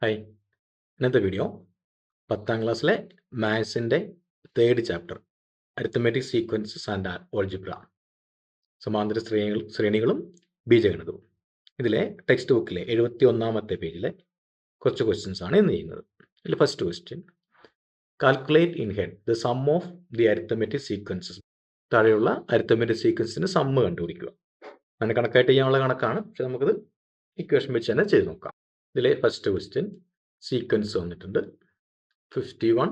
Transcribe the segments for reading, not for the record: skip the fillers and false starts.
Hi, ഇന്നത്തെ video 10ാം ക്ലാസ്സിലെ മാത്സിൻ്റെ 3rd chapter arithmetic sequences and algebra, സമാന്തര ശ്രേണികളും ബീജഗണിതവും. ഇതിലെ ടെക്സ്റ്റ് ബുക്കിലെ 71ാമത്തെ പേജിലെ കുറച്ച് ക്വസ്റ്റ്യൻസ് ആണ് ഇന്ന് ചെയ്യുന്നത്. ഇതിൽ first question, calculate in head the sum of the arithmetic sequences. താഴെയുള്ള അരിത്തമെറ്റിക് സീക്വൻസിന് സമ്മ് കണ്ടുപിടിക്കുക. അങ്ങനെ കണക്കായിട്ട് ചെയ്യാനുള്ള കണക്കാണ്, പക്ഷെ നമുക്കത് ഇക്വേഷൻ വെച്ച് തന്നെ ചെയ്ത് നോക്കാം. ഇതിലെ ഫസ്റ്റ് ക്വസ്റ്റ്യൻ, സീക്വൻസ് വന്നിട്ടുണ്ട് 51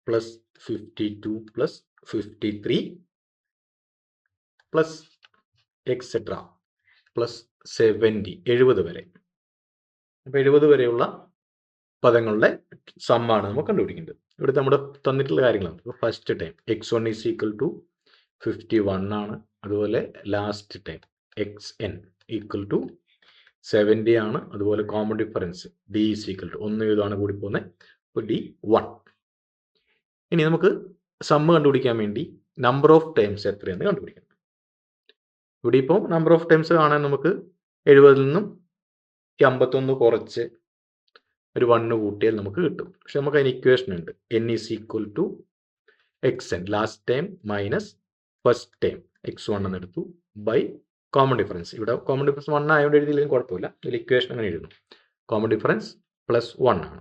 plus 52 plus 53 plus etcetera plus 70 വരെ. അപ്പോൾ 70 വരെയുള്ള പദങ്ങളുടെ സമ്മാണ് നമുക്ക് കണ്ടുപിടിക്കേണ്ടത്. ഇവിടെ നമ്മുടെ തന്നിട്ടുള്ള കാര്യങ്ങളാണ്. First term x1 is equal to 51 ആണ്. അതുപോലെ last term xn equal to 70 ആണ്. അതുപോലെ common difference d is equal to 1 ഇതാണ് കൂടി പോകുന്നത്, അപ്പോൾ d1. ഇനി നമുക്ക് സമ്മ് കണ്ടുപിടിക്കാൻ വേണ്ടി നമ്പർ ഓഫ് ടൈംസ് എത്രയെന്ന് കണ്ടുപിടിക്കണം. ഇവിടെ ഇപ്പോൾ നമ്പർ ഓഫ് ടൈംസ് കാണാൻ നമുക്ക് 70 നിന്നും 51 കുറച്ച് ഒരു 1 കൂട്ടിയാൽ നമുക്ക് കിട്ടും. പക്ഷെ നമുക്ക് അതിന് ഇക്വേഷൻ ഉണ്ട്, n is equal to xn last term minus first term x1 എന്നെടുത്തു ബൈ കോമൺ ഡിഫറൻസ്. ഇവിടെ കോമൺ ഡിഫറൻസ് 1 ആയതുകൊണ്ട് എഴുതിയില്ലെങ്കിൽ കുഴപ്പമില്ല. ഇതിൽ ഇക്വേഷൻ അങ്ങനെ എഴുതുന്നു, കോമൺ ഡിഫറൻസ് പ്ലസ് 1 ആണ്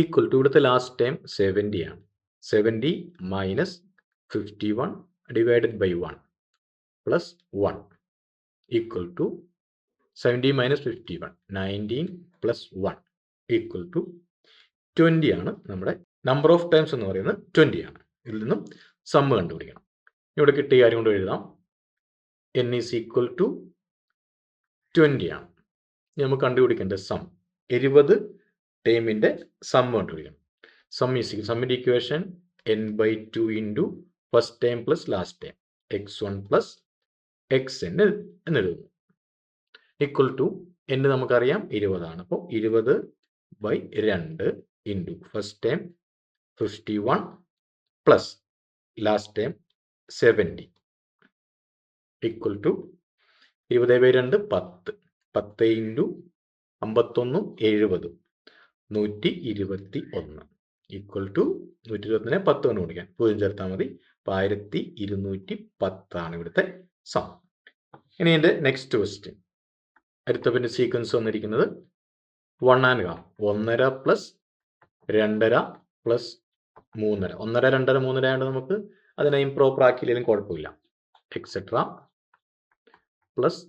ഈക്വൽ ടു ഇവിടുത്തെ ലാസ്റ്റ് ടൈം 70 ആണ്. 70 minus 51 divided by 1 plus 1 equal to 70 minus 51 19 plus 1 equal to 20 ആണ്. നമ്മുടെ നമ്പർ ഓഫ് ടൈംസ് എന്ന് പറയുന്നത് 20 ആണ്. ഇതിൽ നിന്നും സമ്മ് കണ്ടുപിടിക്കണം. ഇവിടെ കിട്ടിയ കാര്യം കൊണ്ട് എഴുതാം, n ഈസ് ഈക്വൽ ടു 20 ആണ്. നമുക്ക് കണ്ടുപിടിക്കേണ്ട സം 70 ടൈമിൻ്റെ സമ്മ് കണ്ടുപിടിക്കണം. സമ്മിൻ്റെ equation n/2 into first term plus last term x1 plus xn എന്നെഴുതുന്നു. ഈക്വൽ ടു n നമുക്കറിയാം 20 ആണ്. അപ്പോൾ 20/2 into first term 51 plus last term 70 equal to 20/2 10. 10 into 51 70 121 equal to 121 10 കൊണ്ട് ഗുണിക്കാൻ 0 ചേർത്താൽ മതി. 1210 ആണ് ഇവിടുത്തെ സം. ഇനി എൻ്റെ നെക്സ്റ്റ് ക്വസ്റ്റ്യൻ, അടുത്ത സീക്വൻസ് വന്നിരിക്കുന്നത് 1 ആൻഡ് ഹാഫ് 1.5 പ്ലസ് 2.5 പ്ലസ് 3.5. 1.5 2.5 3.5 ആയതുകൊണ്ട് നമുക്ക് അതിനെ ഇംപ്രോപ്പർ ആക്കിയില്ലെങ്കിലും കുഴപ്പമില്ല. Etcetera plus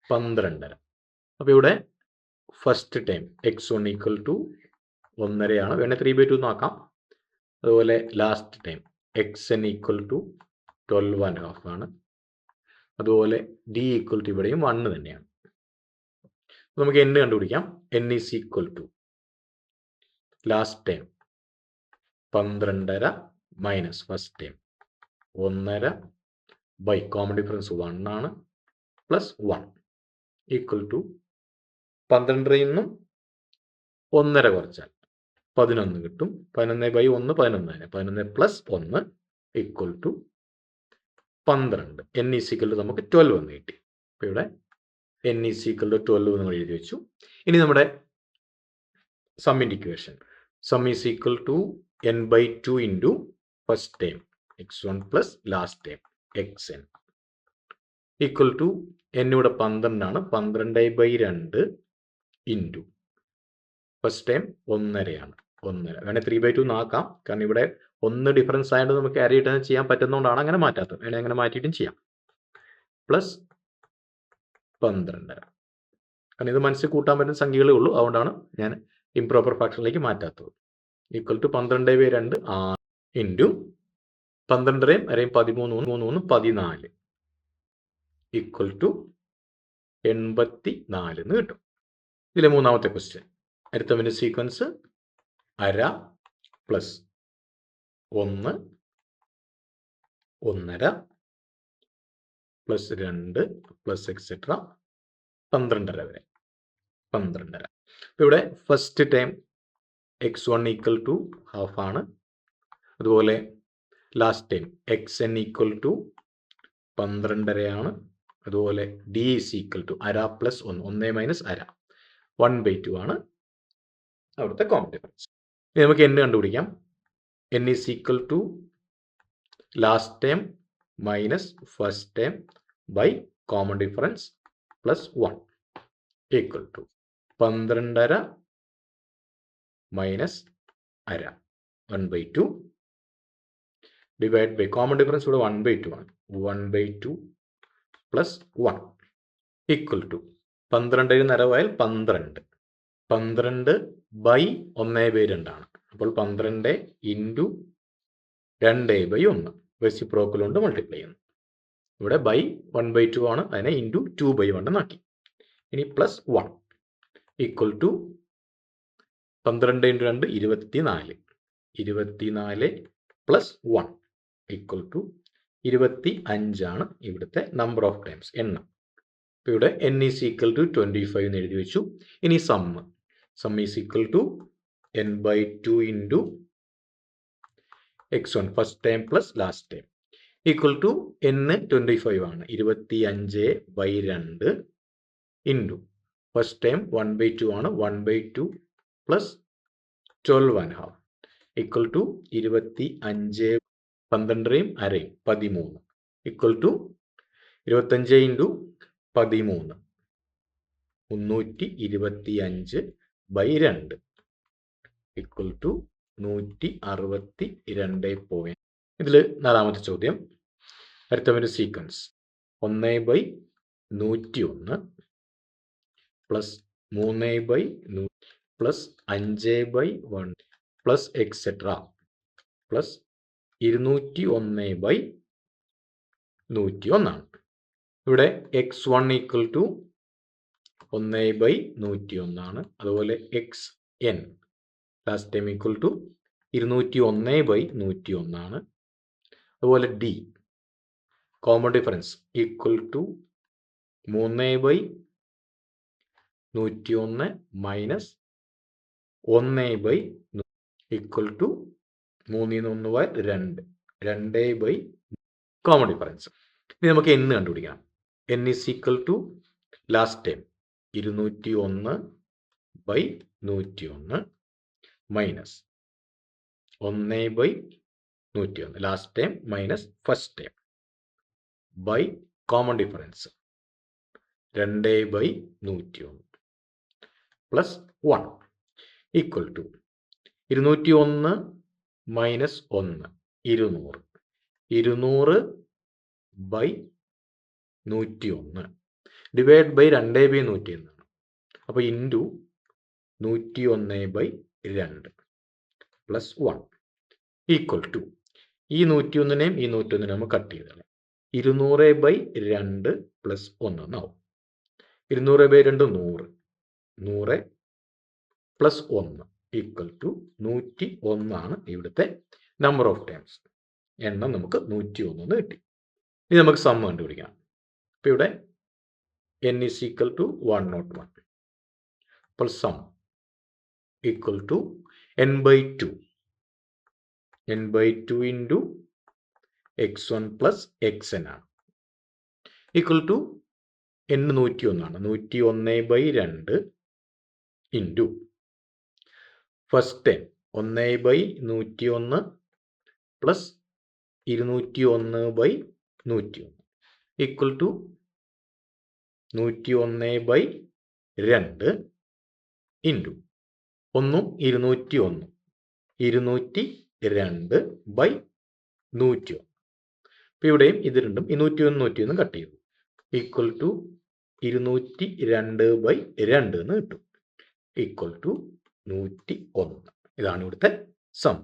12.5. അപ്പോൾ ഇവിടെ first term x1 equal to 1.5 ആണ്. വേണേൽ 3/2 നോക്കാം. അതുപോലെ last term xn equal to 12.5 ആണ്. അതുപോലെ d ഈക്വൽ ടു ഇവിടെയും 1 തന്നെയാണ്. നമുക്ക് n കണ്ടുപിടിക്കാം. n is equal to last term 12.5 minus first term 1.5 by common difference 1 ആണ് പ്ലസ് 1 ഈക്വൽ ടു 12 നിന്നും 1.5 കുറച്ചാൽ 11 കിട്ടും. 11/1 11 11 plus 1 equal to 12. n is equal to നമുക്ക് 12 എന്ന് കിട്ടി. അപ്പോൾ ഇവിടെ n ഈസ് ഈക്വൽ ടു 12 നമ്മൾ എഴുതി വെച്ചു. ഇനി നമ്മുടെ സമ്മിൻ്റെ equation, sum is equal to n/2 into first term x1 plus last term xn equal to n ഇവിടെ 12 ആണ്. 12/2 ഇൻറ്റു ഫസ്റ്റ് ടൈം 1.5 ആണ്. 1.5 വേണേൽ 3/2 നോക്കാം. കാരണം ഇവിടെ 1 ഡിഫറൻസ് ആയതുകൊണ്ട് നമുക്ക് ക്യാരി ആയിട്ട് ചെയ്യാൻ പറ്റുന്നതുകൊണ്ടാണ് അങ്ങനെ മാറ്റാത്തത്. വേണേൽ അങ്ങനെ മാറ്റിയിട്ടും ചെയ്യാം. പ്ലസ് 12.5. കാരണം ഇത് മനസ്സിൽ കൂട്ടാൻ പറ്റുന്ന സംഖ്യകളേ ഉള്ളൂ, അതുകൊണ്ടാണ് ഞാൻ ഇംപ്രോപ്പർ ഫാക്ഷനിലേക്ക് മാറ്റാത്തത്. Equal to 12/2 6 into 12 13 14 equal to 84 എന്ന് കിട്ടും. ഇതിലെ മൂന്നാമത്തെ ക്വസ്റ്റ്യൻ, അടുത്തവൻ്റെ sequence 1/2 plus 1 1.5 plus 2 plus etcetera 12.5 വരെ 12.5. അപ്പോൾ ഇവിടെ first term x1 equal to half ആണ്. അതുപോലെ last term xn equal to 12.5 ആണ്. അതുപോലെ d is equal to 1/2 plus 1 1 minus 1/2 1/2 ആണ് അവിടുത്തെ കോമൺ ഡിഫറൻസ്. ഇനി നമുക്ക് n കണ്ടുപിടിക്കാം. n is equal to last term minus first term by common difference plus 1 equal to 12.5 minus അര 1/2 ഡിവൈഡ് ബൈ കോമൺ ഡിഫറൻസ് ഇവിടെ 1/2 ആണ്. 1/2 പ്ലസ് 1 ഈക്വൽ ടു 12 നിറവായാൽ 12. 12 ബൈ 1/2 ആണ്. അപ്പോൾ 12 ഇൻറ്റു 2/1 റെസിപ്രോക്കൽ കൊണ്ട് മൾട്ടിപ്ലൈ ചെയ്യുന്നു. ഇവിടെ ബൈ 1/2 ആണ്, അതിനെ ഇൻറ്റു 2/1 എന്നാക്കി. ഇനി plus 1 equal to 12 into 2 24. 24 plus 1 equal to 25 ആണ് ഇവിടുത്തെ നമ്പർ ഓഫ് ടൈംസ് എണ്ണം. അപ്പോൾ ഇവിടെ n ഈസ് ഈക്വൽ ടു 25 എന്ന് എഴുതി വെച്ചു. ഇനി sum is equal to n/2 into x1 first term plus last term equal to n 25 ആണ്. 25/2 ഇൻറ്റു ഫസ്റ്റ് ടൈം 1/2 ആണ്. 1/2 പ്ലസ് 12.5 ഈക്വൽ ടു 25 12 അരയും 13 equal to 25 into 13 325/2 equal to 162. ഇതിൽ നാലാമത്തെ ചോദ്യം അടുത്തവൻ്റെ sequence 1/101 plus 3/100 plus 5/1 plus etcetera plus 201/101 ആണ്. ഇവിടെ x1 equal to 1/101 ആണ്. അതുപോലെ xn last term equal to 201/101 ആണ്. അതുപോലെ d common difference equal to 3/101 minus 1/100 equal to 3/1 2 common difference. ഇനി നമുക്ക് n കണ്ടുപിടിക്കണം. n is equal to last term 201/101 minus 1/101 last term minus first term by common difference 2/101 plus 1 equal to 201 minus 1 200 200/101 divide by 2/101 എന്നാണ്. അപ്പോൾ into 101/2 plus 1 equal to ഈ 101നെയും ഈ 101നെയും നമ്മൾ cut ചെയ്താണ് 200/2 plus 1 എന്നാവും. 200/2 100 100 പ്ലസ് 1 ഈക്വൽ ടു 101 ആണ് ഇവിടുത്തെ നമ്പർ ഓഫ് ടൈംസ്. എണ്ണം നമുക്ക് 101 എന്ന് കിട്ടി. ഇനി നമുക്ക് സം കണ്ടുപിടിക്കണം. അപ്പോൾ ഇവിടെ n ഈസ് ഈക്വൽ ടു 101. അപ്പോൾ sum equal to n/2 into x1 plus xn ആണ്. ഈക്വൽ ടു n 101 ആണ്. 101/2 into first term 1/101 plus 201/101 equal to 101/2 into 1 201 202/101. അപ്പോൾ ഇവിടെയും ഇത് രണ്ടും 201 കട്ട് ചെയ്തു ഈക്വൽ ടു 202/2 എന്ന് കിട്ടും ഈക്വൽ ടു 101. ഇതാണ് ഇവിടുത്തെ സം.